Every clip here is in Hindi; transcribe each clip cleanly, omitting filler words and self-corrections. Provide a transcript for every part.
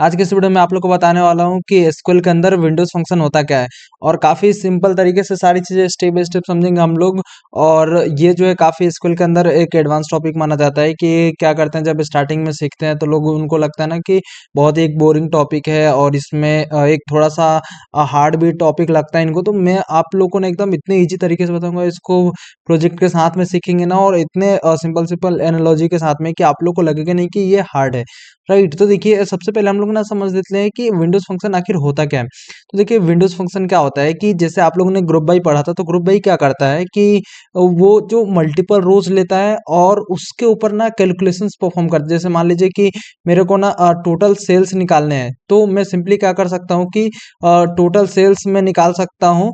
आज के इस वीडियो में आप लोग को बताने वाला हूँ कि एसक्यूएल के अंदर विंडोज फंक्शन होता क्या है और काफ़ी सिंपल तरीके से सारी चीज़ें स्टेप बाय स्टेप समझेंगे हम लोग। और ये जो है काफ़ी एसक्यूएल के अंदर एक एडवांस टॉपिक माना जाता है कि क्या करते हैं जब स्टार्टिंग में सीखते हैं तो लोग उनको लगता है ना कि बहुत ही एक बोरिंग टॉपिक है और इसमें एक थोड़ा सा हार्ड भी टॉपिक लगता है इनको। तो मैं आप लोगों को ना एकदम इतने ईजी तरीके से बताऊंगा इसको, प्रोजेक्ट के साथ में सीखेंगे ना और इतने सिंपल सिंपल एनालॉजी के साथ में कि आप लोग को लगेगा नहीं कि ये हार्ड है। राइट, तो देखिए सबसे पहले हम लोग ना समझ लेते हैं कि विंडोज फंक्शन आखिर होता क्या है। तो देखिए विंडोज फंक्शन क्या होता है कि जैसे आप लोगों ने ग्रुप बाई पढ़ा था, तो ग्रुप बाई क्या करता है कि वो जो मल्टीपल रोज लेता है और उसके ऊपर ना कैलकुलेशंस परफॉर्म करता है। जैसे मान लीजिए कि मेरे को ना टोटल सेल्स निकालने हैं, तो मैं सिंपली क्या कर सकता हूँ कि टोटल सेल्स में निकाल सकता हूँ।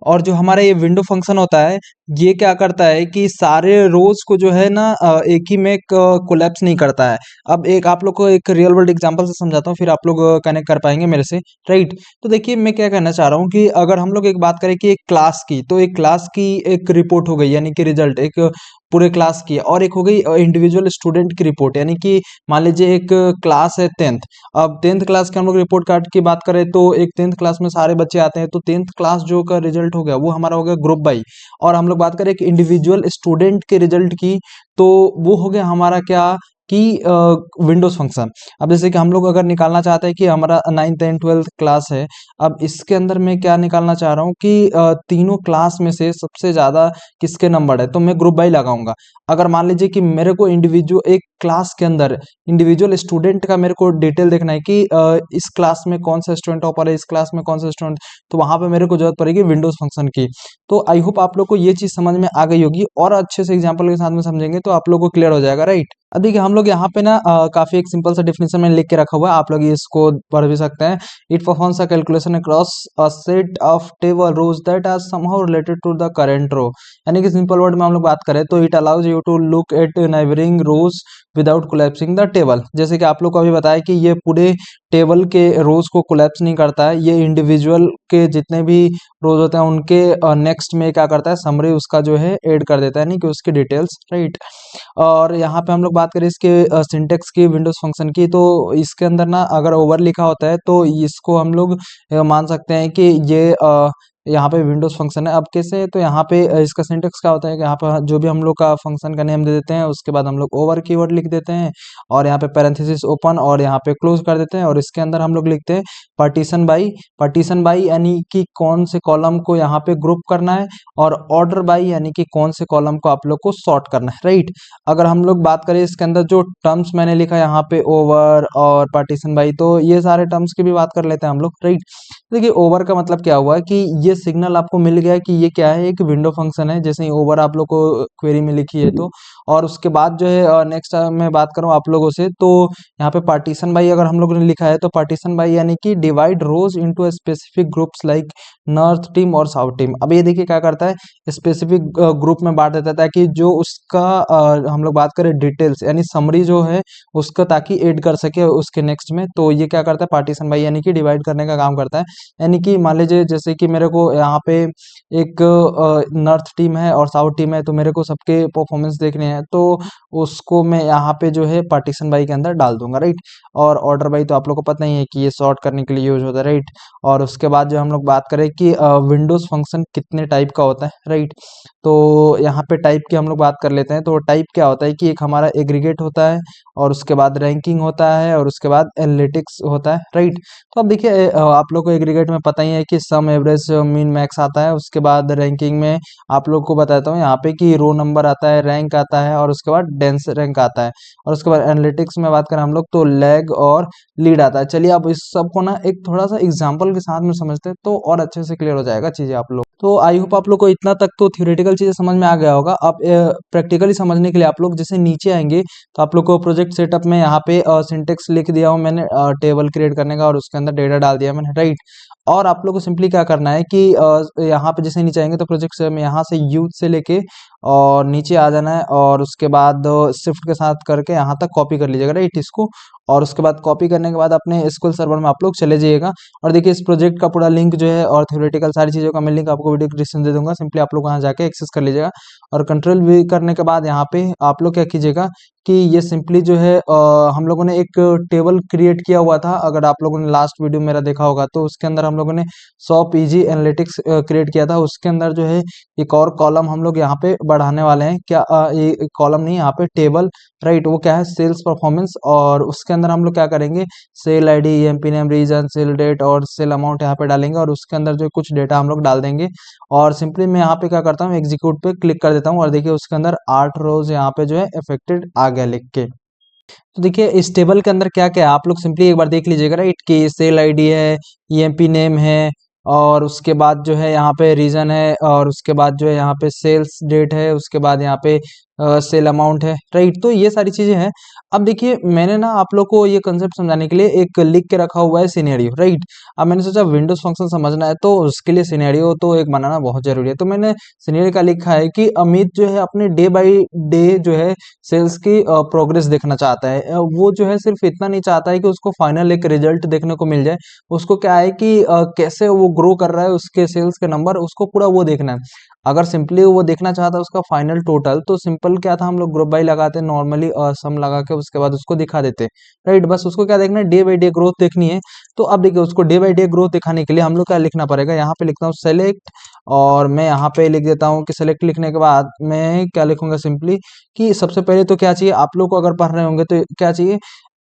और जो हमारा ये विंडो फंक्शन होता है, ये क्या करता है कि सारे रोज को जो है ना एक ही में कोलैप्स नहीं करता है। अब एक आप लोग को एक रियल वर्ल्ड एग्जांपल से समझाता हूँ, फिर आप लोग कनेक्ट कर पाएंगे मेरे से। राइट, तो देखिए मैं क्या कहना चाह रहा हूँ कि अगर हम लोग एक बात करें कि एक क्लास की, तो एक क्लास की एक रिपोर्ट हो गई यानी कि रिजल्ट एक पूरे क्लास की, और एक हो गई इंडिविजुअल स्टूडेंट की रिपोर्ट। यानी कि मान लीजिए एक क्लास है 10th। अब 10th क्लास के हम लोग रिपोर्ट कार्ड की बात करें तो एक 10th क्लास में सारे बच्चे आते हैं, तो 10th क्लास जो का रिजल्ट हो गया वो हमारा हो गया ग्रुप बाई। और हम लोग बात करें एक इंडिविजुअल स्टूडेंट के रिजल्ट की, तो वो हो गया हमारा क्या कि विंडोज फंक्शन। अब जैसे कि हम लोग अगर निकालना चाहते हैं कि हमारा 9th एंड 12th क्लास है, अब इसके अंदर मैं क्या निकालना चाह रहा हूँ कि तीनों क्लास में से सबसे ज्यादा किसके नंबर है, तो मैं ग्रुप बाई लगाऊंगा। अगर मान लीजिए कि मेरे को इंडिविजुअल एक क्लास के अंदर इंडिविजुअल स्टूडेंट का मेरे को डिटेल देखना है कि इस क्लास में कौन सा स्टूडेंट टॉपर है, इस क्लास में कौन सा स्टूडेंट, तो वहां पे मेरे को जरूरत पड़ेगी विंडोज फंक्शन की। तो आई होप आप लोग को ये चीज समझ में आ गई होगी, और अच्छे से एग्जांपल के साथ में समझेंगे तो आप लोग को क्लियर हो जाएगा। राइट, अब देखिए हम लोग यहाँ पे ना काफी एक सिंपल सा डिफिनेशन में लिख के रखा हुआ है, आप लोग इसको पढ़ भी सकते हैं। It performs a calculation across a set of table rows that are somehow related to the current row. यानी कि सिंपल वर्ड में हम लोग बात करें तो it allows you to look at neighbouring rows without collapsing the table. जैसे कि आप लोग को अभी बताया कि ये पूरे टेबल के रोज को कोलैप्स नहीं करता है, ये इंडिविजुअल के जितने भी रोज होते हैं उनके नेक्स्ट में क्या करता है, समरी उसका जो है ऐड कर देता है, नहीं कि उसकी डिटेल्स। राइट, और यहाँ पे हम लोग बात करें इसके सिंटेक्स की विंडोज फंक्शन की, तो इसके अंदर ना अगर ओवर लिखा होता है तो इसको हम लोग मान सकते हैं कि ये यहाँ पे विंडोज फंक्शन है। अब कैसे, तो यहाँ पे इसका सिंटेक्स क्या होता है कि यहाँ पे जो भी हम लोग का फंक्शन का नेम दे देते हैं, उसके बाद हम लोग ओवर कीवर्ड लिख देते हैं, और यहाँ पे पैरेंथेसिस ओपन और यहाँ पे क्लोज कर देते हैं, और इसके अंदर हम लोग लिखते हैं पार्टीशन बाई। पार्टीशन बाई यानी कि कौन से कॉलम को यहाँ पे ग्रुप करना है, और ऑर्डर बाई यानी कि कौन से कॉलम को आप लोग को सॉर्ट करना है। राइट, अगर हम लोग बात करें इसके अंदर जो टर्म्स मैंने लिखा है यहाँ पे ओवर और पार्टीशन बाई, तो ये सारे टर्म्स की भी बात कर लेते हैं हम लोग। राइट, देखिए ओवर का मतलब क्या हुआ कि ये सिग्नल आपको मिल गया कि ये क्या है, एक विंडो फंक्शन है, जैसे ही ओवर आप लोग को क्वेरी में लिखी है तो। और उसके बाद जो है नेक्स्ट मैं बात करूं आप लोगों से, तो यहाँ पे पार्टीशन बाई अगर हम लोगों ने लिखा है तो पार्टीशन बाई यानी कि डिवाइड रोज into specific groups like north team और साउथ टीम। अब ये देखिए क्या करता है, स्पेसिफिक ग्रुप में बांट देता है ताकि जो उसका हम लोग बात करें डिटेल्स यानी समरी जो है उसका, ताकि ऐड कर सके उसके नेक्स्ट में। तो ये क्या करता है, पार्टीशन बाई यानी कि डिवाइड करने का काम करता है। यानी कि मान लीजिए जैसे कि मेरे को यहाँ पे एक नॉर्थ टीम है और साउथ टीम है, तो मेरे को सबके परफॉर्मेंस देखने हैं, तो उसको मैं यहाँ पे जो है पार्टीशन बाई के अंदर डाल दूंगा। राइट, और ऑर्डर बाई तो आप लोग को पता ही है कि ये सॉर्ट करने के लिए यूज होता है। राइट, और उसके बाद जो हम लोग बात करें कि विंडोज फंक्शन कितने टाइप का होता है। राइट, तो यहाँ पे टाइप की हम लोग बात कर लेते हैं। तो टाइप क्या होता है कि एक हमारा एग्रीगेट होता है, और उसके बाद रैंकिंग होता है, और उसके बाद एनालिटिक्स होता है। राइट, तो अब देखिए आप लोग को एग्रीगेट में पता ही है कि सम एवरेज मीन मैक्स आता है। उसके बाद रैंकिंग में आप लोग को बताता हूँ यहाँ पे कि रो नंबर आता है, रैंक आता है, और उसके बाद डेंस रैंक आता है। और उसके बाद एनालिटिक्स में बात करें हम लोग तो लैग और लीड आता है। चलिए अब इस सबको ना एक थोड़ा सा एग्जाम्पल के साथ में समझते हैं तो और अच्छे से क्लियर हो जाएगा चीजें आप लोग। तो आई होप आप लोग को इतना तक तो थियोरेटिकल चीजें समझ में आ गया होगा। अब प्रैक्टिकली समझने के लिए आप लोग जैसे नीचे आएंगे तो आप लोग को प्रोजेक्ट सेटअप में यहाँ पे सिंटेक्स लिख दिया हूँ मैंने टेबल क्रिएट करने का, और उसके अंदर डेटा डाल दिया मैंने। राइट, और आप लोग को सिंपली क्या करना है कि यहाँ पे जैसे नीचे आएंगे तो प्रोजेक्ट में यहाँ से यूथ से लेके और नीचे आ जाना है, और उसके बाद शिफ्ट के साथ करके यहाँ तक कॉपी कर लीजिएगा। राइट, इसको, और उसके बाद कॉपी करने के बाद अपने एसक्यूएल सर्वर में आप लोग चले जाइएगा। और देखिए इस प्रोजेक्ट का पूरा लिंक जो है और थ्योरेटिकल सारी चीज़ों का मैं लिंक आपको वीडियो डिस्क्रिप्शन दे दूंगा, सिंपली आप लोग वहाँ जाके एक्सेस कर लीजिएगा। और कंट्रोल वी करने के बाद यहाँ पे आप लोग क्या कीजिएगा कि ये सिंपली जो है हम लोगों ने एक टेबल क्रिएट किया हुआ था। अगर आप लोगों ने लास्ट वीडियो मेरा देखा होगा तो उसके अंदर हम लोगों ने सॉप इजी एनालिटिक्स क्रिएट किया था। उसके अंदर जो है एक और कॉलम हम लोग यहाँ पे बढ़ाने वाले हैं। क्या ये कॉलम नहीं, यहाँ पे टेबल, राइट। वो क्या है, सेल्स परफॉर्मेंस। और उसके अंदर हम लोग क्या करेंगे, sale ID, EMP name, region, sale date और सेल अमाउंट यहाँ पे डालेंगे और उसके अंदर जो कुछ डेटा हम लोग डाल देंगे। और सिंपली मैं यहाँ पे क्या करता हूँ, एग्जीक्यूट पे क्लिक कर देता हूँ और देखिए उसके अंदर 8 रोज यहाँ पे जो है अफेक्टेड आ गया लिख के। तो देखिए इस टेबल के अंदर क्या क्या है आप लोग सिंपली एक बार देख लीजिएगा, राइट। कि सेल आईडी है, ईएमपी नेम है, और उसके बाद जो है यहाँ पे रीजन है, और उसके बाद जो है यहाँ पे सेल्स डेट है, उसके बाद यहाँ पे सेल अमाउंट है, राइट। तो ये सारी चीजें हैं। अब देखिए मैंने ना आप लोग को ये कंसेप्ट समझाने के लिए एक लिख के रखा हुआ है सिनेरियो, राइट। अब मैंने सोचा विंडोज फंक्शन समझना है तो उसके लिए सिनेरियो तो एक बनाना बहुत जरूरी है। तो मैंने सिनेरियो का लिखा है कि अमित जो है अपने डे बाई डे जो है सेल्स की प्रोग्रेस देखना चाहता है। वो जो है सिर्फ इतना नहीं चाहता है कि उसको फाइनल एक रिजल्ट देखने को मिल जाए। उसको क्या है कि कैसे वो ग्रो कर रहा है, उसके सेल्स के नंबर, उसको पूरा वो देखना है। अगर सिंपली वो देखना चाहता है उसका फाइनल टोटल, तो सिंपल क्या था, हम लोग ग्रुप बाई लगाते नॉर्मली सम लगा के उसके बाद उसको दिखा देते, राइट। बस उसको क्या देखना है, डे बाई डे ग्रोथ देखनी है। तो अब देखिए उसको डे बाई डे ग्रोथ दिखाने के लिए हम लोग क्या लिखना पड़ेगा, यहाँ पे लिखता हूँ सेलेक्ट, और मैं यहाँ पे लिख देता हूँ कि सेलेक्ट लिखने के बाद मैं क्या लिखूंगा सिंपली कि सबसे पहले तो क्या चाहिए, आप लोग को अगर पढ़ रहे होंगे तो क्या चाहिए,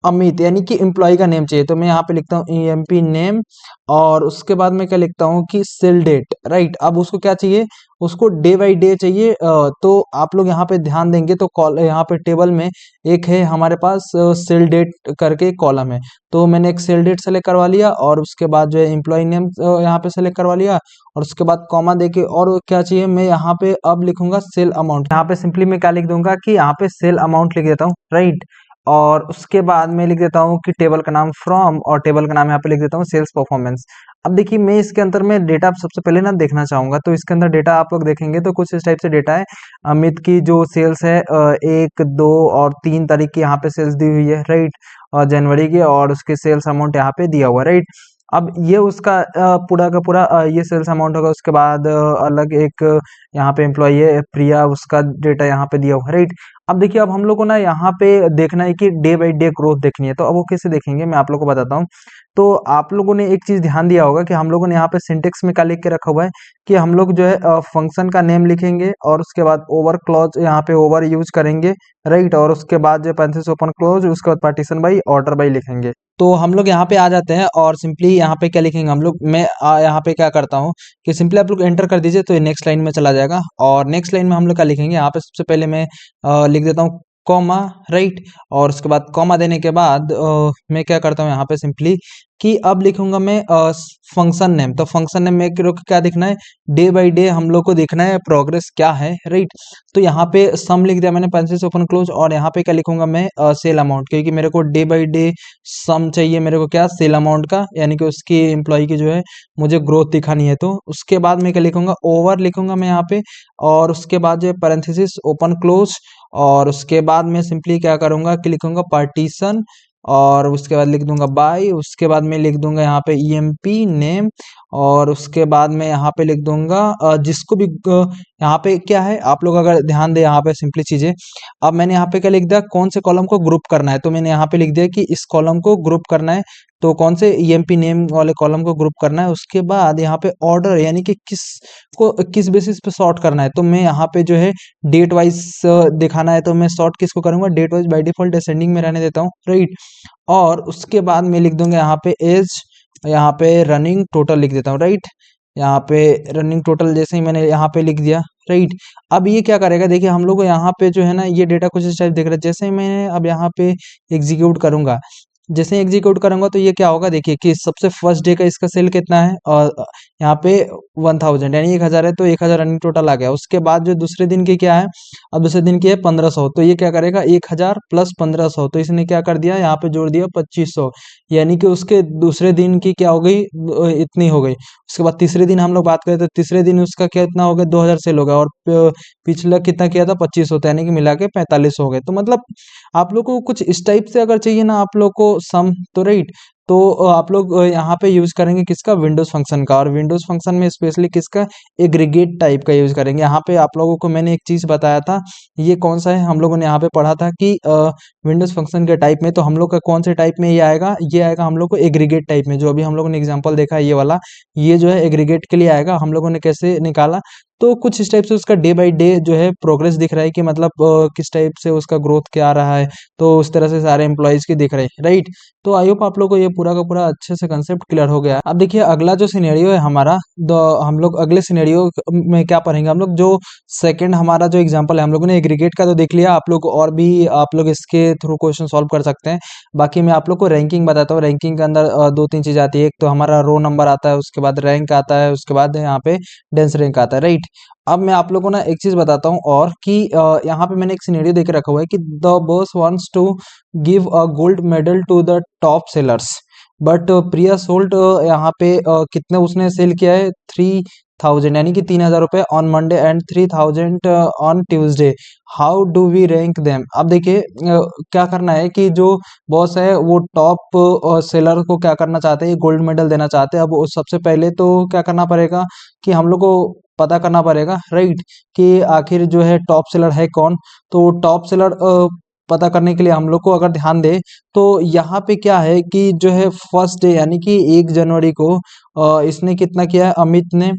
अमित यानी कि एम्प्लॉय का नेम चाहिए। तो मैं यहाँ पे लिखता हूँ ईएमपी नेम, और उसके बाद मैं क्या लिखता हूँ कि सेल डेट, राइट। अब उसको क्या चाहिए, उसको डे बाई डे चाहिए। तो आप लोग यहाँ पे ध्यान देंगे तो कॉल यहाँ पे टेबल में एक है हमारे पास सेल डेट करके कॉलम है। तो मैंने एक सेल डेट सेलेक्ट करवा लिया और उसके बाद जो है एम्प्लॉय नेम यहाँ पे सेलेक्ट करवा लिया, और उसके बाद कॉमा देके और क्या चाहिए, मैं यहाँ पे अब लिखूंगा सेल अमाउंट। यहाँ पे सिंपली मैं क्या लिख दूंगा कि यहाँ पे सेल अमाउंट लिख देता हूँ, राइट। और उसके बाद मैं लिख देता हूँ कि टेबल का नाम फ्रॉम, और टेबल का नाम यहाँ पे लिख देता हूँ सेल्स परफॉर्मेंस। अब देखिए मैं इसके अंदर में डेटा सबसे पहले ना देखना चाहूंगा। तो इसके अंदर डेटा आप लोग देखेंगे तो कुछ इस टाइप से डेटा है। अमित की जो सेल्स है 1, 2 और 3 तारीख की यहाँ पे सेल्स दी हुई है, राइट। और जनवरी की, और उसके सेल्स अमाउंट यहाँ पे दिया हुआ, राइट। अब ये उसका पूरा का पूरा ये सेल्स अमाउंट होगा। उसके बाद अलग एक यहाँ पे एम्प्लॉय है प्रिया, उसका डेटा यहाँ पे दिया हुआ, राइट। अब देखिए अब हम लोग को ना यहाँ पे देखना है कि डे बाई डे ग्रोथ देखनी है। तो अब वो कैसे देखेंगे मैं आप लोग को बताता हूँ। तो आप लोगों ने एक चीज ध्यान दिया होगा कि हम लोगों ने यहाँ पे सिंटेक्स में क्या लिख के रखा हुआ है कि हम लोग जो है फंक्शन का नेम लिखेंगे और उसके बाद ओवर क्लॉज यहाँ पे ओवर यूज करेंगे, राइट। और उसके बाद जो पैरेंथेसिस ओपन क्लोज, उसके बाद पार्टीशन बाई ऑर्डर बाई लिखेंगे। तो हम लोग यहाँ पे आ जाते हैं और सिंपली यहाँ पे क्या लिखेंगे हम लोग, मैं यहाँ पे क्या करता हूँ कि सिंपली आप लोग एंटर कर दीजिए तो नेक्स्ट लाइन में चला जाएगा। और नेक्स्ट लाइन में हम लोग क्या लिखेंगे, यहाँ पे सबसे पहले मैं लिख देता हूँ कॉमा, राइट। और उसके बाद कॉमा देने के बाद मैं क्या करता हूँ यहाँ पे सिंपली कि अब लिखूंगा मैं फंक्शन नेम। तो फंक्शन नेम में क्या दिखना है, डे बाई डे हम लोग को देखना है प्रोग्रेस क्या है, राइट। तो यहाँ पे सम लिख दिया मैंने, पेरेंथेसिस ओपन क्लोज, और यहाँ पे क्या लिखूंगा मैं सेल अमाउंट, क्योंकि मेरे को डे बाई डे सम चाहिए मेरे को, क्या सेल अमाउंट का, यानी कि उसकी एम्प्लॉय की जो है मुझे ग्रोथ दिखानी है। तो उसके बाद मैं क्या लिखूंगा, ओवर लिखूंगा मैं यहाँ पे, और उसके बाद जो है पैरेंथेसिस ओपन क्लोज, और उसके बाद मैं सिंपली क्या करूंगा कि लिखूंगा पार्टीशन, और उसके बाद लिख दूंगा बाय, उसके बाद मैं लिख दूंगा यहाँ पे ईएमपी नेम, और उसके बाद मैं यहाँ पे लिख दूंगा जिसको भी यहाँ पे क्या है, आप लोग अगर ध्यान दे यहाँ पे सिंपली चीजें। अब मैंने यहाँ पे क्या लिख दिया, कौन से कॉलम को ग्रुप करना है। तो मैंने यहाँ पे लिख दिया कि इस कॉलम को ग्रुप करना है। तो कौन से ईएमपी नेम वाले कॉलम को ग्रुप करना है। उसके बाद यहाँ पे ऑर्डर, यानी कि किस बेसिस पे सॉर्ट करना है। तो मैं यहाँ पे जो है डेट वाइज दिखाना है, तो मैं सॉर्ट किसको करूंगा, date wise by default ascending में रहने देता हूँ, राइट। और उसके बाद मैं लिख दूंगा यहाँ पे एज, यहाँ पे रनिंग टोटल लिख देता हूँ, राइट। यहाँ पे रनिंग टोटल जैसे ही मैंने यहाँ पे लिख दिया, राइट। अब ये क्या करेगा, देखिए हम लोग को यहाँ पे जो है ना ये डेटा कुछ इस टाइप दिख रहा है। जैसे ही मैं अब यहाँ पे एग्जीक्यूट करूंगा, जैसे ही एग्जीक्यूट करूंगा तो ये क्या होगा, देखिए कि सबसे फर्स्ट डे का इसका सेल कितना है, और यहाँ पे 1000 यानी 1000 है, तो 1000 रनिंग टोटल आ गया। उसके बाद जो दूसरे दिन की क्या है, अब दूसरे दिन की है 1500, तो ये क्या करेगा 1000 प्लस 1500, तो इसने क्या कर दिया, यहाँ पे जोड़ दिया 2500, यानी कि उसके दूसरे दिन की क्या हो गई, इतनी हो गई। उसके बाद तीसरे दिन हम लोग बात करें तो तीसरे दिन उसका क्या इतना हो गया, 2000 सेल हो गया, और पिछला कितना किया था 2500, यानी कि मिला के 45 हो गए। तो मतलब आप लोग को कुछ इस टाइप से अगर चाहिए ना आप लोग को सम, तो राइट, तो आप लोग यहाँ पे यूज़ करेंगे किसका, विंडोज़ फंक्शन का। और विंडोज़ फंक्शन में स्पेशली किसका, एग्रीगेट टाइप का यूज़ करेंगे। यहाँ पे आप लोगों को मैंने एक चीज़ बताया था, ये कौन सा है, हम लोगों ने यहाँ पे पढ़ा था कि विंडोज़ फंक्शन के टाइप में, तो हम लोग का कौन से टाइप में ये आएगा हम लोग को एग्रीगेट टाइप में। जो अभी हम लोगों ने एग्जाम्पल देखा है ये वाला, ये जो है एग्रीगेट के लिए आएगा। हम लोगों ने कैसे निकाला, तो कुछ इस टाइप से उसका डे बाय डे जो है प्रोग्रेस दिख रहा है कि मतलब किस टाइप से उसका ग्रोथ क्या आ रहा है। तो उस तरह से सारे एम्प्लॉयज़ की दिख रहे हैं, राइट। तो आई होप आप लोग को ये पूरा का पूरा अच्छे से कंसेप्ट क्लियर हो गया। अब देखिए अगला जो सिनेरियो है हमारा, हम लोग अगले सिनेरियो में क्या पढ़ेंगे, हम लोग जो सेकंड हमारा जो एग्जांपल है, हम लोगों ने एग्रीगेट का तो देख लिया। आप लोग और भी आप लोग इसके थ्रू क्वेश्चन सॉल्व कर सकते हैं। बाकी मैं आप लोग को रैंकिंग बताता हूँ। रैंकिंग के अंदर दो तीन चीज़ आती है। एक तो हमारा रो नंबर आता है, उसके बाद रैंक आता है, उसके बाद यहाँ पे डेंस रैंक आता है, राइट। अब मैं आप लोगों को ना एक चीज़ बताता हूँ और कि यहाँ पे मैंने एक सिनेरियो देके रखा हुआ है कि the boss wants to give a gold medal to the top sellers, but Priya sold यहाँ पे कितने उसने सेल किया है, 3000, यानी कि 3000 रुपये on Monday and 3000 on Tuesday. How do we rank them. अब देखिए क्या करना है कि जो बॉस है वो टॉप सेलर को क्या करना चाहते हैं, गोल्ड मेडल देना चाहते हैं। अब सबसे पहले तो क्या करना पड़ेगा कि हम लोग को पता करना पड़ेगा, राइट, कि आखिर जो है टॉप सेलर है कौन। तो टॉप सेलर पता करने के लिए हम लोग को अगर ध्यान दे, तो यहाँ पे क्या है कि जो है फर्स्ट डे यानी कि 1 जनवरी को इसने कितना किया है, अमित ने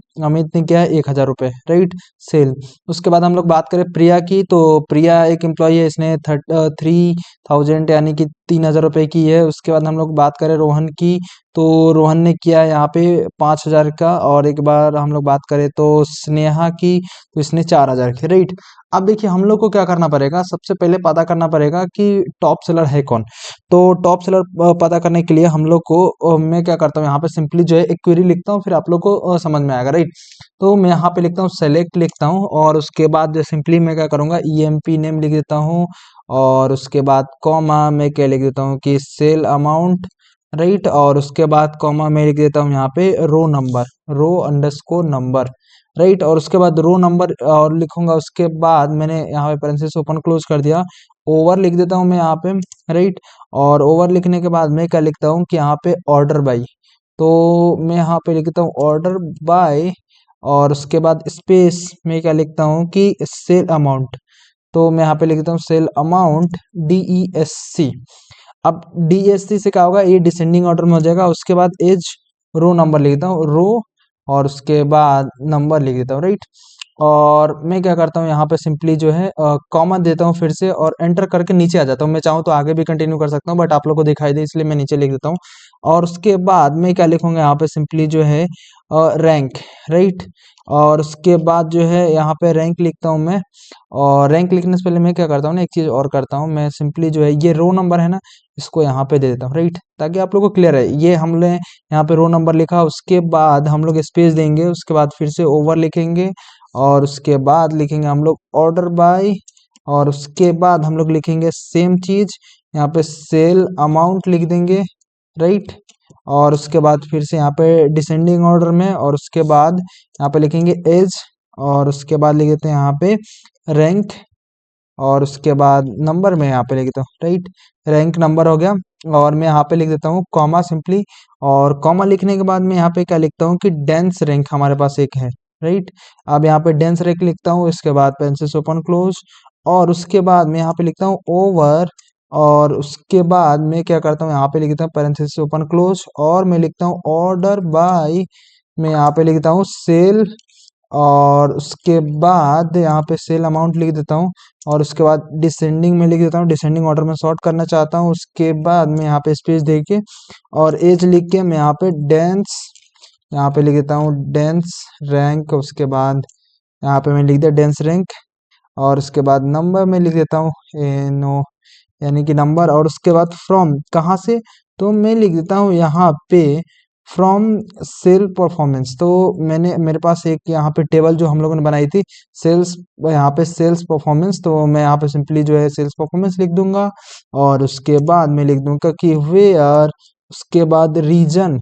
किया है 1000 रुपये, राइट, सेल। उसके बाद हम लोग बात करें प्रिया की, तो प्रिया एक एम्प्लॉय है, इसने 3000 यानी कि 3000 रुपये की है। उसके बाद हम लोग बात करें रोहन की, तो रोहन ने किया है यहाँ पे 5000 का। और एक बार हम लोग बात करें तो स्नेहा की, तो इसने 4000 की, राइट। अब देखिए हम लोग को क्या करना पड़ेगा, सबसे पहले पता करना पड़ेगा कि टॉप सेलर है कौन। तो टॉप सेलर पता करने के लिए हम लोग को मैं क्या करता हूँ, यहाँ पे सिंपली जो है एक क्वेरी लिखता हूँ, फिर आप लोग को समझ में आएगा, राइट। तो मैं यहाँ पे लिखता हूँ सेलेक्ट लिखता हूँ, और उसके बाद सिंपली मैं क्या करूँगा, ईएमपी नेम लिख देता हूँ। और उसके बाद कॉमा मैं क्या लिख देता हूँ कि सेल अमाउंट, राइट। और उसके बाद कॉमा मैं लिख देता हूँ यहाँ पे रो नंबर, रो अंडरस्कोर नंबर, राइट। और उसके बाद रो नंबर और लिखूंगा। उसके बाद मैंने यहाँ पे पैरेंथेसिस ओपन क्लोज कर दिया। ओवर लिख देता हूँ मैं यहाँ पे, राइट। और ओवर लिखने के बाद मैं क्या लिखता हूँ कि यहाँ पे ऑर्डर बाई, तो मैं यहाँ पे लिखता हूँ ऑर्डर बाय। और उसके बाद स्पेस में क्या लिखता हूँ कि सेल अमाउंट, तो मैं यहाँ पे लिख देता हूँ सेल अमाउंट DESC। अब DESC से क्या होगा, ये डिसेंडिंग ऑर्डर में हो जाएगा। उसके बाद एज रो नंबर लिख देता हूँ, रो, और उसके बाद नंबर लिख देता हूँ, राइट। और मैं क्या करता हूँ यहाँ पे सिंपली जो है कॉमा देता हूँ फिर से, और एंटर करके नीचे आ जाता हूँ। मैं चाहूँ तो आगे भी कंटिन्यू कर सकता हूँ, बट आप लोग को दिखाई दे इसलिए मैं नीचे लिख देता हूँ। और उसके बाद मैं क्या लिखूंगा यहाँ पे सिंपली जो है रैंक, राइट। और उसके बाद जो है यहाँ पे रैंक लिखता हूँ मैं। और रैंक लिखने से पहले मैं क्या करता हूँ ना, एक चीज़ और करता हूँ, मैं सिंपली जो है ये रो नंबर है ना, इसको यहाँ पे दे देता हूँ, राइट, ताकि आप लोगों को क्लियर है। ये हमने यहाँ पे रो नंबर लिखा, उसके बाद हम लोग स्पेस देंगे, उसके बाद फिर से ओवर लिखेंगे, और उसके बाद लिखेंगे हम लोग ऑर्डर बाय। और उसके बाद हम लोग लिखेंगे सेम चीज, यहाँ पे सेल अमाउंट लिख देंगे, राइट। और उसके बाद फिर से यहाँ पे डिसेंडिंग ऑर्डर में, और उसके बाद यहाँ पे लिखेंगे एज। और उसके बाद लिख देते हैं यहाँ पे रैंक। और उसके बाद नंबर में यहाँ पे लिख देता हूँ, राइट, रैंक नंबर हो गया। और मैं यहाँ पे लिख देता हूँ कॉमा सिंपली। और कॉमा लिखने के बाद मैं यहाँ पे क्या लिखता हूँ कि डेंस रैंक हमारे पास एक है, राइट। अब यहाँ पे डेंस रैंक लिखता हूँ, इसके बाद पेंसिल्स ओपन क्लोज। और उसके बाद मैं यहाँ पे लिखता हूँ ओवर। और उसके बाद मैं क्या करता हूँ, यहाँ पे लिखता हूँ पैरेंथेसिस ओपन क्लोज, और मैं लिखता हूँ ऑर्डर बाय। मैं यहाँ पे लिखता हूँ सेल। और उसके बाद यहाँ पे सेल अमाउंट लिख देता हूँ। और उसके बाद डिसेंडिंग में लिख देता हूँ, डिसेंडिंग ऑर्डर में सॉर्ट करना चाहता हूँ। उसके बाद मैं यहाँ पे स्पेस दे के और एज लिख के मैं यहाँ पे डेंस, यहाँ पे लिख देता हूँ डेंस रैंक। उसके बाद यहाँ पे मैं लिख दिया डेंस रैंक। और उसके बाद नंबर में लिख देता हूँ नो, यानी कि नंबर। और उसके बाद फ्रॉम कहाँ से, तो मैं लिख देता हूँ यहाँ पे फ्रॉम सेल परफॉर्मेंस। तो मैंने मेरे पास एक यहाँ पे टेबल जो हम लोगों ने बनाई थी सेल्स, यहाँ पे सेल्स परफॉर्मेंस, तो मैं यहाँ पे सिंपली जो है सेल्स परफॉर्मेंस लिख दूंगा। और उसके बाद मैं लिख दूंगा कि वेयर, उसके बाद रीजन।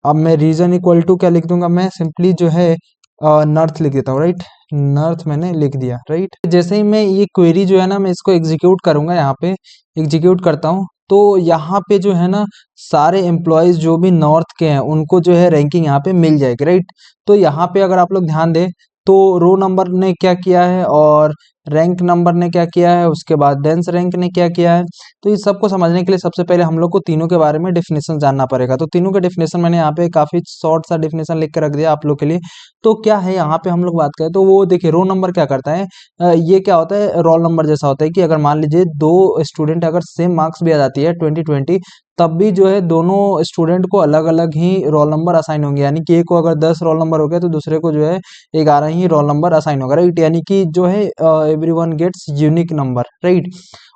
अब मैं रीजन इक्वल टू क्या लिख दूंगा, मैं सिंपली जो है नॉर्थ लिख देता हूँ, राइट, नॉर्थ मैंने लिख दिया, राइट। जैसे ही मैं ये क्वेरी जो है ना, मैं इसको एग्जीक्यूट करूंगा, यहाँ पे एग्जीक्यूट करता हूँ, तो यहाँ पे जो है ना सारे एम्प्लॉयज़ जो भी नॉर्थ के हैं उनको जो है रैंकिंग यहाँ पे मिल जाएगी, राइट। तो यहाँ पे अगर आप लोग ध्यान दें तो रो नंबर ने क्या किया है और रैंक नंबर ने क्या किया है, उसके बाद डेंस रैंक ने क्या किया है। तो इस सबको समझने के लिए सबसे पहले हम लोग को तीनों के बारे में डेफिनेशन जानना पड़ेगा। तो तीनों के डेफिनेशन मैंने यहाँ पे काफ़ी शॉर्ट सा डेफिनेशन लिख के रख दिया आप लोग के लिए। तो क्या है यहाँ पे हम लोग बात करें तो वो देखिए रो नंबर क्या करता है, ये क्या होता है, रोल नंबर जैसा होता है कि अगर मान लीजिए दो स्टूडेंट अगर सेम मार्क्स भी आ जाती है 2020, तब भी जो है दोनों स्टूडेंट को अलग अलग ही रोल नंबर असाइन होंगे। यानी कि एक को अगर 10 रोल नंबर हो गया तो दूसरे को जो है 11 ही रोल नंबर असाइन होगा, राइट। यानी कि जो है everyone gets unique number, right.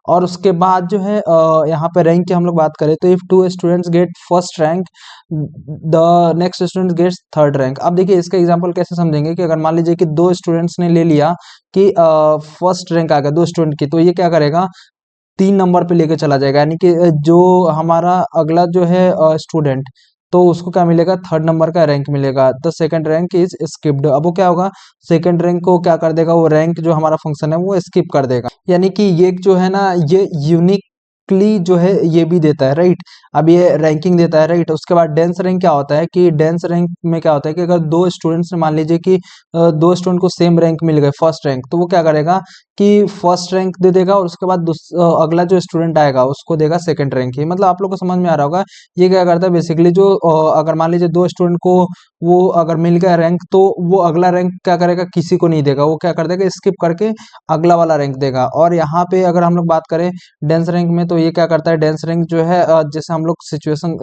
और उसके बाद जो है यहाँ पे रैंक की हम लोग बात करें तो if two students get first rank the next student gets third rank. अब देखिए इसका एग्जांपल कैसे समझेंगे कि अगर मान लीजिए कि दो स्टूडेंट्स ने ले लिया कि फर्स्ट रैंक आ गया दो स्टूडेंट की, तो ये क्या करेगा, 3 नंबर पे लेके चला जाएगा। यानी कि जो हमारा अगला जो है स्टूडेंट, तो उसको क्या मिलेगा, थर्ड नंबर का रैंक मिलेगा। The second rank is skipped. अब वो क्या होगा, सेकंड रैंक को क्या कर देगा, वो रैंक जो हमारा फंक्शन है वो स्किप कर देगा। यानी कि ये जो है ना ये यूनिकली जो है ये भी देता है, राइट। अब ये रैंकिंग देता है, राइट। उसके बाद डेंस रैंक क्या होता है कि डेंस रैंक में क्या होता है कि अगर दो स्टूडेंट्स मान लीजिए कि दो स्टूडेंट को सेम रैंक मिल गए फर्स्ट रैंक, तो वो क्या करेगा कि फर्स्ट रैंक दे देगा और उसके बाद अगला जो स्टूडेंट आएगा उसको देगा सेकंड रैंक ही। मतलब आप लोग को समझ में आ रहा होगा ये क्या करता है बेसिकली, जो अगर मान लीजिए दो स्टूडेंट को वो अगर मिल गया रैंक, तो वो अगला रैंक क्या करेगा, किसी को नहीं देगा, वो क्या कर देगा स्किप करके अगला वाला रैंक देगा। और यहाँ पे अगर हम लोग बात करें डेंस रैंक में, तो ये क्या करता है, डेंस रैंक जो है जैसे हम लोग सिचुएशन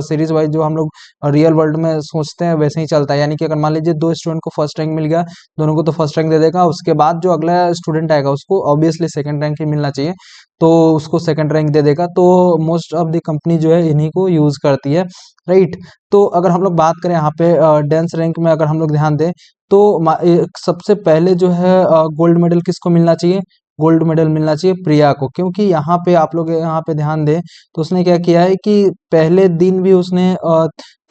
सीरीज वाइज जो हम लोग रियल वर्ल्ड में सोचते हैं वैसे ही चलता है। यानी कि अगर मान लीजिए दो स्टूडेंट को फर्स्ट रैंक मिल गया, दोनों को तो फर्स्ट रैंक दे देगा, उसके बाद जो अगला स्टूडेंट आएगा उसको ऑब्वियसली सेकंड रैंक ही मिलना चाहिए, तो उसको सेकंड रैंक दे देगा। तो मोस्ट ऑफ द कंपनी जो है इन्हीं को यूज करती है, राइट। तो अगर हम लोग बात करें यहाँ पे डेंस रैंक में अगर हम लोग ध्यान दें तो सबसे पहले जो है गोल्ड मेडल किसको मिलना चाहिए, गोल्ड मेडल मिलना चाहिए प्रिया को। क्योंकि यहाँ पे आप लोग यहाँ पे ध्यान दें तो उसने क्या किया है कि पहले दिन भी उसने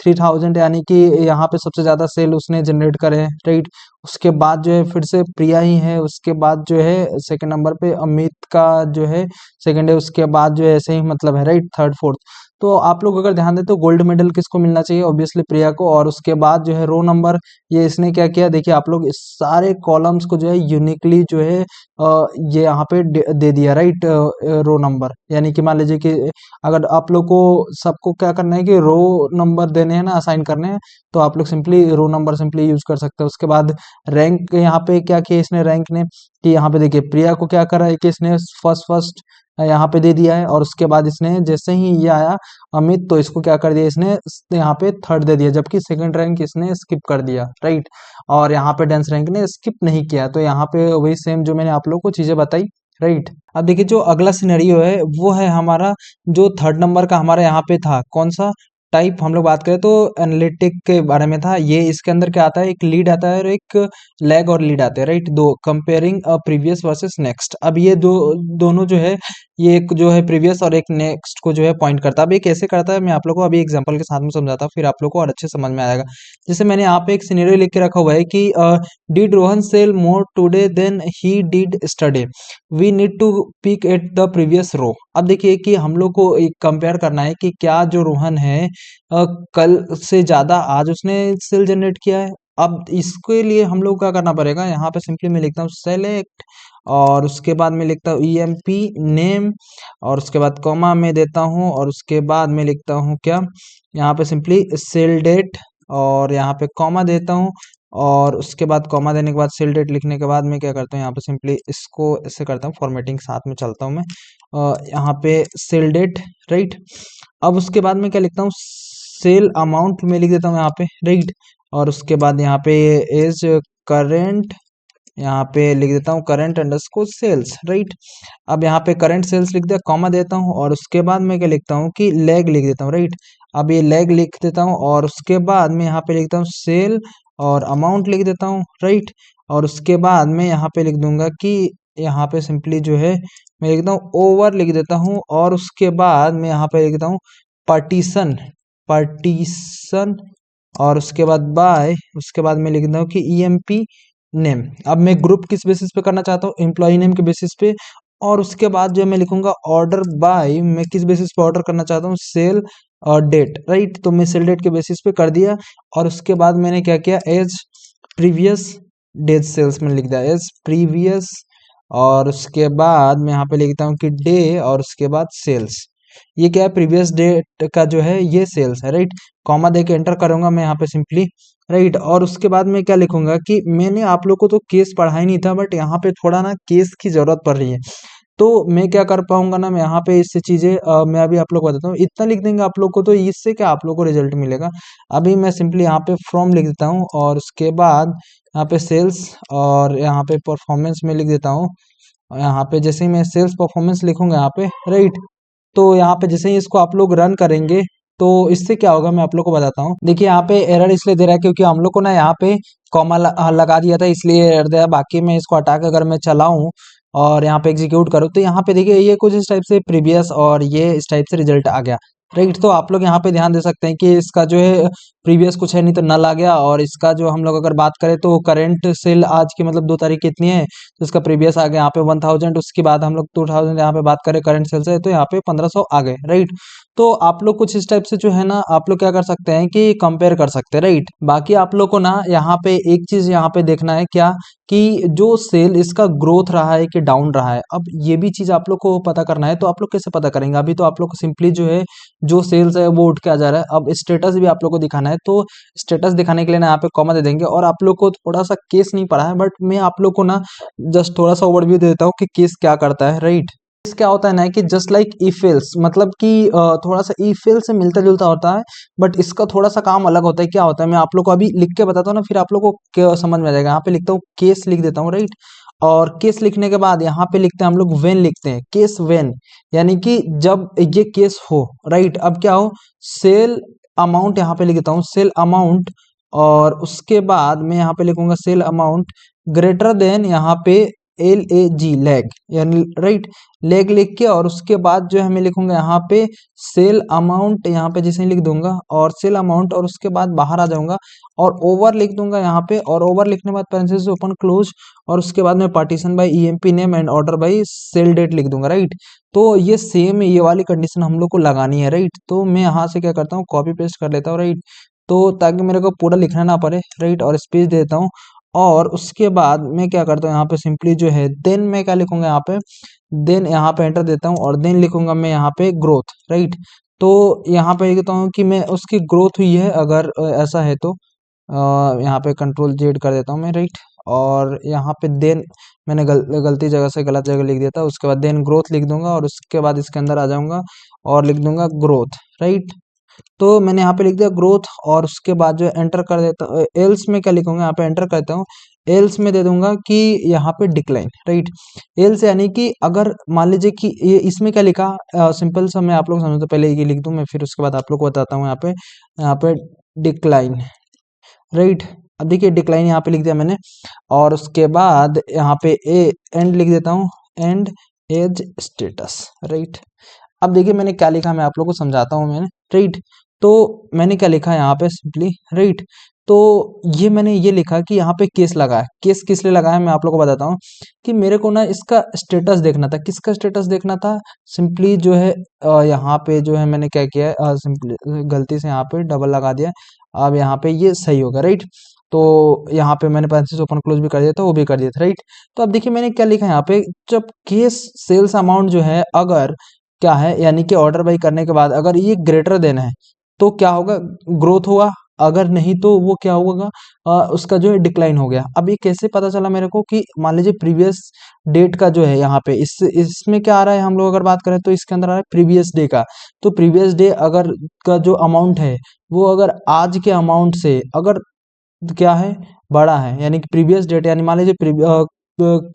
3000 यानी कि यहाँ पे सबसे ज्यादा सेल उसने जनरेट करे, राइट। उसके बाद जो है फिर से प्रिया ही है, उसके बाद जो है सेकंड नंबर पे अमित का जो है सेकंड है, उसके बाद जो है ऐसे ही मतलब है, राइट, थर्ड फोर्थ। तो आप लोग अगर ध्यान दें तो गोल्ड मेडल किसको मिलना चाहिए, ऑब्वियसली प्रिया को। और उसके बाद जो है रो नंबर, ये इसने क्या किया, देखिए आप लोग इस सारे कॉलम्स को जो है यूनिकली जो है ये यहाँ पे दे दिया, राइट, रो नंबर। यानी कि मान लीजिए कि अगर आप लोग को सबको क्या करना है कि रो नंबर देने हैं ना, असाइन करने हैं, तो आप लोग simply row number simply use कर सकते हैं। उसके बाद रैंक यहाँ पे क्या किया इसने, रैंक ने कि यहाँ पे देखिए प्रिया को क्या करा है कि इसने फर्स्ट फर्स्ट यहाँ पे दे दिया है, और उसके बाद इसने जैसे ही ये आया अमित, तो इसको क्या कर दिया इसने यहाँ पे थर्ड दे दिया, जबकि सेकंड रैंक इसने स्किप कर दिया, राइट। और यहाँ पे डेंस रैंक ने स्किप नहीं किया। तो यहाँ पे वही सेम जो मैंने आप लोग को चीजें बताई, राइट। अब देखिए जो अगला सिनेरियो है वो है हमारा जो थर्ड नंबर का हमारा यहाँ पे था, कौन सा टाइप हम लोग बात करें तो एनालिटिक के बारे में था। ये इसके अंदर क्या आता है, एक लीड आता है और एक लैग और लीड आते हैं, राइट, दो कंपेयरिंग प्रीवियस वर्सेस नेक्स्ट। अब ये दोनों जो है ये एक जो है प्रीवियस और एक नेक्स्ट को जो है पॉइंट करता है। अब ये कैसे करता है मैं आप लोग को अभी एग्जांपल के साथ में समझाता हूँ, फिर आप लोग को और अच्छे समझ में आएगा। जैसे मैंने यहाँ पे एक सिनेरियो लिख के रखा हुआ है कि did Rohan sell more today than he did yesterday, we need to pick at the previous row. अब देखिए कि हम लोग को एक कंपेयर करना है कि क्या जो रोहन है कल से ज्यादा आज उसने सेल जनरेट किया है। अब इसके लिए हम लोग क्या करना पड़ेगा, यहाँ पे सिंपली मैं लिखता हूँ सेलेक्ट, और उसके बाद मैं लिखता हूँ EMP नेम, और उसके बाद कॉमा में देता हूँ, और उसके बाद मैं लिखता हूँ क्या, यहाँ पे सिंपली सेल डेट, और यहाँ पे कॉमा देता हूँ, और उसके बाद कॉमा देने के बाद सेल डेट लिखने के बाद मैं क्या करता हूँ यहाँ पे सिंपली इसको ऐसे करता हूँ, फॉर्मेटिंग साथ में चलता हूँ मैं, यहाँ पे सेल डेट, राइट। अब उसके बाद मैं क्या लिखता हूँ, सेल अमाउंट में लिख देता हूँ यहाँ पे, राइट। और उसके बाद यहाँ पे एज करेंट, यहाँ पे लिख देता हूँ करंट अंडरस्कोर सेल्स, राइट। अब यहाँ पे करंट सेल्स लिख दिया, कॉमा देता हूँ, और उसके बाद मैं क्या लिखता हूँ कि लैग लिख देता हूँ, राइट। अब ये लैग लिख देता हूँ, और उसके बाद मैं यहाँ पे लिखता हूँ सेल और अमाउंट लिख देता हूँ, राइट। और उसके बाद मैं यहाँ पे लिख दूंगा कि यहाँ पे सिंपली जो है मैं लिखता हूँ ओवर लिख देता हूँ, और उसके बाद मैं यहाँ पे लिखता हूँ पार्टीशन, पार्टीशन, और उसके बाद बाय, उसके बाद मैं लिखता हूँ कि EMP नेम। अब मैं ग्रुप किस बेसिस पे करना चाहता हूँ, एम्प्लॉय नेम के बेसिस पे, और उसके बाद जो मैं लिखूंगा ऑर्डर बाय, मैं किस बेसिस पे ऑर्डर करना चाहता हूँ, सेल डेट, राइट। तो मैं सेल डेट के बेसिस पे कर दिया। और उसके बाद मैंने क्या किया, एज प्रीवियस डेज सेल्स में लिख दिया, एज प्रीवियस। और उसके बाद मैं यहाँ पे लिखता हूँ कि डे, और उसके बाद सेल्स। ये क्या है, प्रीवियस डेट का जो है ये सेल्स है, राइट। कॉमा दे के एंटर करूंगा मैं यहाँ पे सिंपली, राइट। और उसके बाद मैं क्या लिखूंगा कि मैंने आप लोग को तो केस पढ़ा ही नहीं था, बट यहाँ पे थोड़ा ना केस की जरूरत पड़ रही है। तो मैं क्या कर पाऊंगा ना, मैं यहाँ पे इससे चीजें मैं अभी आप लोग को बताता हूँ। इतना लिख देंगे आप लोग को, तो इससे क्या आप लोग को रिजल्ट मिलेगा। अभी मैं सिंपली यहाँ पे फ्रॉम लिख देता हूँ, और उसके बाद यहाँ पे सेल्स, और यहाँ पे परफॉर्मेंस में लिख देता हूँ। और यहाँ पे जैसे ही मैं सेल्स परफॉर्मेंस लिखूंगा यहाँ पे, राइट। तो यहाँ पे जैसे ही इसको आप लोग रन करेंगे, तो इससे क्या होगा मैं आप लोग को बताता हूँ। देखिए यहाँ पे एरर इसलिए दे रहा है क्योंकि हम लोग को ना यहाँ पे कॉमा लगा दिया था, इसलिए एरर दे रहा है। बाकी मैं इसको हटा के अगर मैं चलाऊं और यहाँ पे एग्जीक्यूट करूँ, तो यहाँ पे देखिए ये कुछ इस टाइप से प्रीवियस, और ये इस टाइप से रिजल्ट आ गया, राइट। तो आप लोग यहाँ पे ध्यान दे सकते हैं कि इसका जो है प्रीवियस कुछ है नहीं, तो नल आ गया। और इसका जो हम लोग अगर बात करें तो करंट सेल आज की मतलब 2 तारीख कितनी है, तो इसका प्रीवियस आ गया यहाँ पे 1000। उसके बाद हम लोग 2000 यहाँ पे बात करें करंट सेल से, तो यहाँ पे 1500 आ गए, राइट। तो आप लोग कुछ इस टाइप से जो है ना, आप लोग क्या कर सकते हैं कि कंपेयर कर सकते हैं, राइट। बाकी आप लोग को ना यहाँ पे एक चीज यहाँ पे देखना है क्या, कि जो सेल इसका ग्रोथ रहा है कि डाउन रहा है। अब ये भी चीज आप लोग को पता करना है। तो आप लोग कैसे पता करेंगे, अभी तो आप लोग को सिंपली जो है जो सेल्स है वो उठ के आ जा रहा है। अब स्टेटस भी आप लोग को दिखाना है, तो स्टेटस दिखाने के लिए ना यहाँ पे कॉमा दे देंगे। और आप लोग को थोड़ा सा केस नहीं पढ़ा है, बट मैं आप लोग को ना जस्ट थोड़ा सा ओवरव्यू दे देता हूँ कि केस क्या करता है, राइट। केस क्या होता है ना, कि जस्ट लाइक इफ एल्स, मतलब कि थोड़ा सा इफ एल्स से मिलता जुलता होता है, बट इसका थोड़ा सा काम अलग होता है। क्या होता है मैं आप लोग को अभी लिख के बताता हूँ ना, फिर आप लोग को समझ में आ जाएगा। यहाँ पे लिखता हूँ केस, लिख देता हूँ, राइट। और केस लिखने के बाद यहाँ पे लिखते हैं हम लोग वेन, लिखते हैं केस वेन, यानी कि जब ये केस हो, राइट। अब क्या हो, सेल अमाउंट यहाँ पे लिख देता हूँ, सेल अमाउंट। और उसके बाद मैं यहाँ पे लिखूंगा सेल अमाउंट ग्रेटर देन यहाँ पे LAG, लैग, यानी राइट, लैग लिख के। और उसके बाद जो है मैं लिखूंगा यहाँ पे सेल अमाउंट, यहाँ पे जैसे ही लिख दूंगा, और सेल अमाउंट, और उसके बाद बाहर आ जाऊंगा और ओवर लिख दूंगा यहाँ पे। और ओवर लिखने के बाद पैरेंथेसिस ओपन क्लोज, और उसके बाद मैं partition by EMP name and order by sale date लिख दूंगा, राइट। तो ये सेम ये वाली कंडीशन हम लोग को लगानी है, राइट। तो मैं यहाँ से क्या करता हूँ, कॉपी पेस्ट कर लेता हूँ, राइट। तो ताकि मेरे को पूरा लिखना ना पड़े, राइट, और स्पेस दे देता हूँ। और उसके बाद मैं क्या करता हूँ, यहाँ पे सिंपली जो है देन मैं क्या लिखूंगा यहाँ पे, देन यहाँ पे एंटर देता हूँ, और देन लिखूंगा मैं यहाँ पे ग्रोथ, राइट। तो यहाँ पे लिखता हूँ कि मैं उसकी ग्रोथ हुई है, अगर ऐसा है तो यहाँ पे Ctrl Z कर देता हूँ मैं, राइट। और यहाँ पे देन मैंने गलती जगह से गलत जगह लिख दिया था। उसके बाद देन ग्रोथ लिख दूंगा, और उसके बाद इसके अंदर आ जाऊंगा और लिख दूंगा ग्रोथ, राइट। तो मैंने यहाँ पे लिख दिया ग्रोथ, और उसके बाद जो एंटर कर देता हूँ, एल्स में क्या लिखूंगा, यहाँ पे एंटर करता हूँ। एल्स में दे दूंगा कि यहाँ पे डिक्लाइन, राइट। एल्स यानी कि अगर मान लीजिए कि ये इसमें क्या लिखा, सिंपल सा मैं आप लोग समझो, तो पहले ये लिख दूं मैं, फिर उसके बाद आप लोग को बताता हूँ। यहाँ पे डिक्लाइन, राइट। अब देखिए डिक्लाइन यहाँ पे लिख दिया मैंने। और उसके बाद यहाँ पे ए एंड लिख देता हूँ, एंड एज स्टेटस, राइट। अब देखिए मैंने क्या लिखा, मैं आप लोग को समझाता हूँ मैंने, राइट। तो मैंने क्या लिखा यहाँ पे सिंपली, राइट। तो ये मैंने ये लिखा कि यहाँ पे केस लगा है। केस किस लिए लगा है मैं आप लोग को बताता हूँ, कि मेरे को ना इसका स्टेटस देखना था। किसका स्टेटस देखना था, सिंपली जो है यहाँ पे जो है मैंने क्या किया है, सिंपली गलती से यहाँ पे डबल लगा दिया। अब यहाँ पे ये सही होगा, राइट। तो यहाँ पे मैंने पैरेंथेसिस ओपन क्लोज भी कर दिया था, वो भी कर दिया था, राइट। तो अब देखिए मैंने क्या लिखा यहाँ पे, जब केस सेल्स अमाउंट जो है अगर क्या है, यानी कि ऑर्डर बाई करने के बाद अगर ये ग्रेटर देन है, तो क्या होगा, ग्रोथ हुआ। अगर नहीं तो वो क्या होगा, उसका जो है डिक्लाइन हो गया। अब ये कैसे पता चला मेरे को, कि मान लीजिए प्रीवियस डेट का जो है यहाँ पे इसमें क्या आ रहा है, हम लोग अगर बात करें तो इसके अंदर आ रहा है प्रीवियस डे का। तो प्रीवियस डे अगर का जो अमाउंट है, वो अगर आज के अमाउंट से अगर क्या है, बड़ा है, यानी कि प्रीवियस डेट, यानी मान लीजिए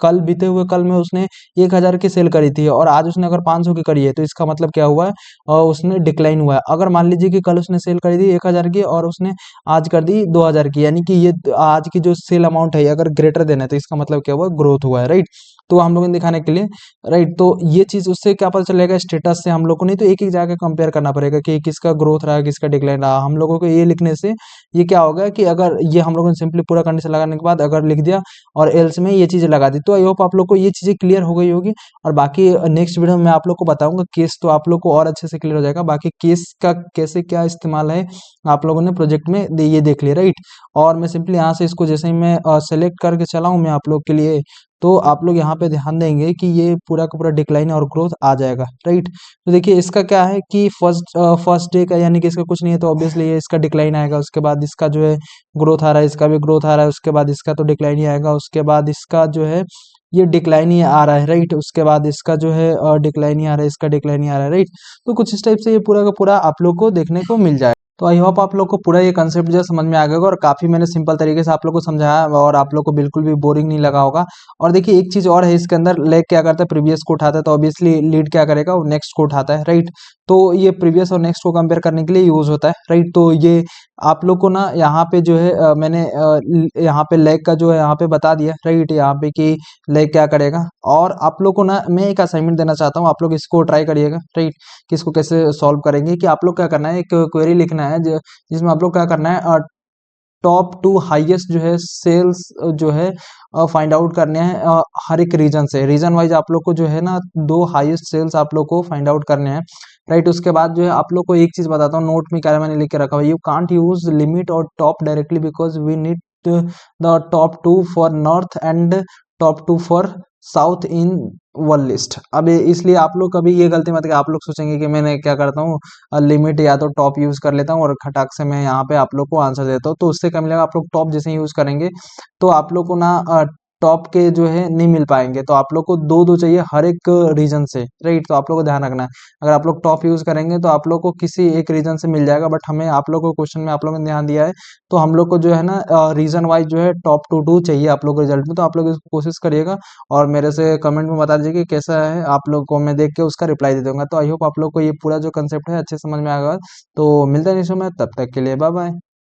कल बीते हुए कल में उसने 1000 की सेल करी थी, और आज उसने अगर 500 की करी है, तो इसका मतलब क्या हुआ है, उसने डिक्लाइन हुआ है। अगर मान लीजिए कि कल उसने सेल करी थी 1000 की, और उसने आज कर दी 2000 की, यानी कि ये आज की जो सेल अमाउंट है अगर ग्रेटर देना है, तो इसका मतलब क्या हुआ, ग्रोथ हुआ है, राइट। तो हम लोगों ने दिखाने के लिए, राइट। तो ये चीज़ उससे क्या पता चलेगा स्टेटस से हम लोग को, नहीं तो एक एक जाके कंपेयर करना पड़ेगा कि किसका ग्रोथ रहा किसका डिक्लाइन रहा। हम लोगों को ये लिखने से ये क्या होगा कि अगर ये हम लोगों ने सिंपली पूरा कंडीशन लगाने के बाद अगर लिख दिया और एल्स में ये चीज़ें लगा दी, तो आई होप आप लोग को ये चीज़ें क्लियर हो गई होगी। और बाकी नेक्स्ट वीडियो में मैं आप लोग को बताऊंगा केस, तो आप लोग को और अच्छे से क्लियर हो जाएगा। बाकी केस का कैसे क्या इस्तेमाल है आप लोगों ने प्रोजेक्ट में ये देख लिया, राइट। और मैं सिंपली यहाँ से इसको जैसे ही मैं सेलेक्ट करके चलाऊँ मैं आप लोग के लिए, तो आप लोग यहाँ पे ध्यान देंगे कि ये पूरा का पूरा डिक्लाइन और ग्रोथ आ जाएगा, राइट। तो देखिए इसका क्या है कि फर्स्ट डे का यानी कि इसका कुछ नहीं है, तो ऑब्वियसली ये इसका डिक्लाइन आएगा। उसके बाद इसका जो है ग्रोथ आ रहा है, इसका भी ग्रोथ आ रहा है। उसके बाद इसका तो डिक्लाइन ही आएगा। उसके बाद इसका जो है ये डिक्लाइन ही आ रहा है, राइट। उसके बाद इसका जो है डिक्लाइन ही आ रहा है, इसका डिक्लाइन ही आ रहा है, राइट। तो कुछ इस टाइप से ये पूरा का पूरा आप लोग को देखने को मिल जाए। तो आई होप आप लोग को पूरा ये कंसेप्ट जो है समझ में आ गया होगा, और काफी मैंने सिंपल तरीके से आप लोग को समझाया और आप लोग को बिल्कुल भी बोरिंग नहीं लगा होगा। और देखिए एक चीज और है इसके अंदर, लेग क्या करता है प्रीवियस को उठाता है, तो ऑब्वियसली लीड क्या करेगा वो नेक्स्ट को उठाता है, राइट। तो ये प्रीवियस और नेक्स्ट को कंपेयर करने के लिए यूज होता है, राइट। तो ये आप लोग को ना यहाँ पे जो है मैंने यहाँ पे लेग का जो है यहाँ पे बता दिया, राइट। यहाँ पे कि लेग क्या करेगा। और आप लोग को ना मैं एक असाइनमेंट देना चाहता हूँ, आप लोग इसको ट्राई करिएगा, राइट। कि इसको कैसे सॉल्व करेंगे, कि आप लोग क्या करना है, एक क्वेरी लिखना है जिसमें आप लोग क्या करना है, टॉप टू हाईएस्ट जो है सेल्स जो है फाइंड आउट करने हैं हर एक रीजन से। रीजन वाइज आप लोग को जो है ना दो हाईएस्ट सेल्स आप लोग को फाइंड आउट करने हैं, राइट। उसके बाद जो है आप लोग को एक चीज बताता हूँ, नोट में क्या मैंने लिख के रखा हुआ, यू कांट यूज लिमिट और top directly because we need the top two for north and top two for south in one list. अब इसलिए आप लोग कभी ये गलती मत करें, आप लोग सोचेंगे कि मैंने क्या करता हूँ लिमिट या तो टॉप यूज कर लेता हूँ और खटाक से मैं यहाँ पे आप लोग को आंसर देता हूँ, तो उससे क्या मिलेगा, आप लोग टॉप जैसे यूज करेंगे तो आप लोग को ना टॉप के जो है नहीं मिल पाएंगे। तो आप लोग को दो दो चाहिए हर एक रीजन से, राइट। तो आप लोग को ध्यान रखना है, अगर आप लोग टॉप यूज करेंगे तो आप लोग को किसी एक रीजन से मिल जाएगा, बट हमें आप लोग को क्वेश्चन में आप लोगों ने ध्यान दिया है, तो हम लोग को जो है ना रीजन वाइज जो है टॉप टू टू चाहिए आप लोग को रिजल्ट में। तो आप लोग इसको कोशिश करिएगा और मेरे से कमेंट में बता दीजिए कि कैसा है, आप लोग को मैं देख के उसका रिप्लाई दे दूंगा। तो आई होप आप लोग को ये पूरा जो कंसेप्ट है अच्छे समझ में आएगा। तो मिलता है नेक्स्ट में, तब तक के लिए बाय बाय।